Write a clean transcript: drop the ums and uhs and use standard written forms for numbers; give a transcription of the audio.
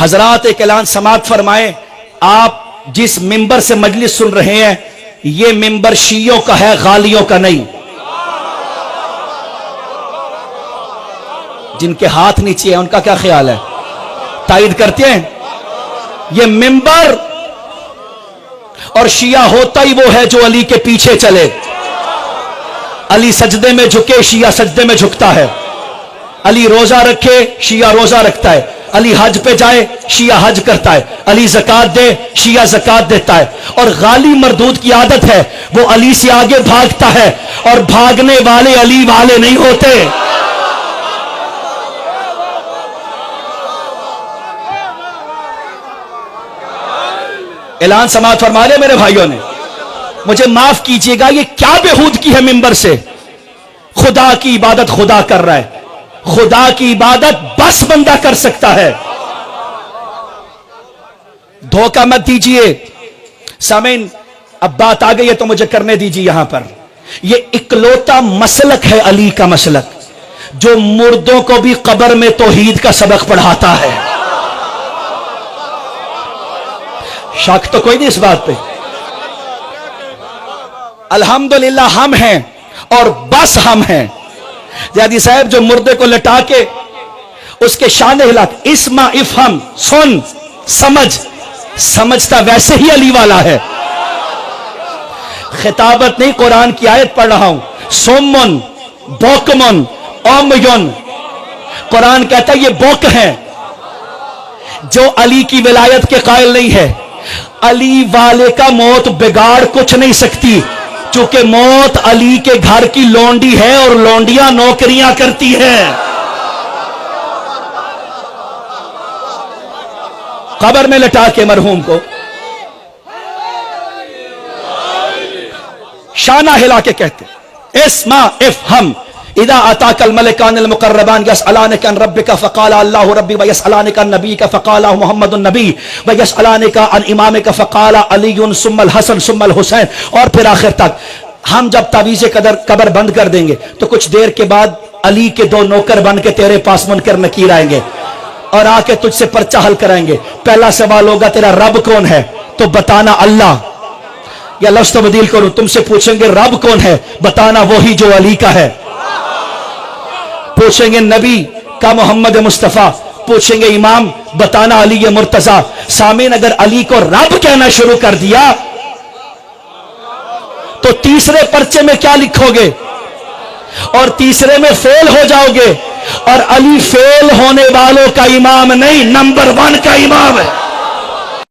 حضرات ایک اعلان سماعت فرمائیں، آپ جس ممبر سے مجلس سن رہے ہیں یہ ممبر شیعوں کا ہے، غالیوں کا نہیں۔ جن کے ہاتھ نیچے ہیں ان کا کیا خیال ہے؟ تائید کرتے ہیں؟ یہ ممبر اور شیعہ ہوتا ہی وہ ہے جو علی کے پیچھے چلے۔ علی سجدے میں جھکے، شیعہ سجدے میں جھکتا ہے۔ علی روزہ رکھے، شیعہ روزہ رکھتا ہے۔ علی حج پہ جائے، شیعہ حج کرتا ہے۔ علی زکات دے، شیعہ زکات دیتا ہے۔ اور غالی مردود کی عادت ہے، وہ علی سے آگے بھاگتا ہے، اور بھاگنے والے علی والے نہیں ہوتے۔ اعلان سماعت فرما لے میرے بھائیوں نے، مجھے معاف کیجئے گا، یہ کیا بےہود کی ہے ممبر سے؟ خدا کی عبادت خدا کر رہا ہے، خدا کی عبادت بس بندہ کر سکتا ہے۔ دھوکہ مت دیجئے۔ سامعین، اب بات آ گئی ہے تو مجھے کرنے دیجئے یہاں پر۔ یہ اکلوتا مسلک ہے علی کا مسلک، جو مردوں کو بھی قبر میں توحید کا سبق پڑھاتا ہے۔ شک تو کوئی نہیں اس بات پہ؟ الحمدللہ ہم ہیں اور بس ہم ہیں۔ زیادی صاحب جو مردے کو لٹا کے اس کے شان ہلاک، اسمع افہم، سن سمجھ، سمجھتا ویسے ہی علی والا ہے۔ خطابت نہیں، قرآن کی آیت پڑھ رہا ہوں۔ سمن بوکمن اومیون، قرآن کہتا ہے یہ بوک ہیں جو علی کی ولایت کے قائل نہیں ہے۔ علی والے کا موت بگاڑ کچھ نہیں سکتی، چونکہ موت علی کے گھر کی لونڈی ہے اور لونڈیاں نوکریاں کرتی ہیں۔ قبر میں لٹا کے مرحوم کو شانہ ہلا کے کہتے اسمع افہم، اذا اتاك الملكان المقربان يسألانك عن ربك فقال الله ربي ويسألانك عن نبيك فقال محمد النبي ويسألانك عن امامك فقال علي ثم الحسن ثم الحسين، اور پھر آخر تک۔ ہم جب تعویذ قبر بند کر دیں گے تو کچھ دیر کے بعد علی کے دو نوکر بن کے تیرے پاس منکر نکیر آئیں گے اور آ کے تجھ سے پرچہ حل کرائیں گے۔ پہلا سوال ہوگا تیرا رب کون ہے؟ تو بتانا اللہ، یا لفظ تبدیل کروں، تم سے پوچھیں گے رب کون ہے؟ بتانا وہی جو علی کا ہے۔ پوچھیں گے نبی کا محمد مصطفیٰ، پوچھیں گے امام، بتانا علی مرتضیٰ۔ سامعین، اگر علی کو رب کہنا شروع کر دیا تو تیسرے پرچے میں کیا لکھو گے؟ اور تیسرے میں فیل ہو جاؤ گے، اور علی فیل ہونے والوں کا امام نہیں، نمبر 1 کا امام ہے۔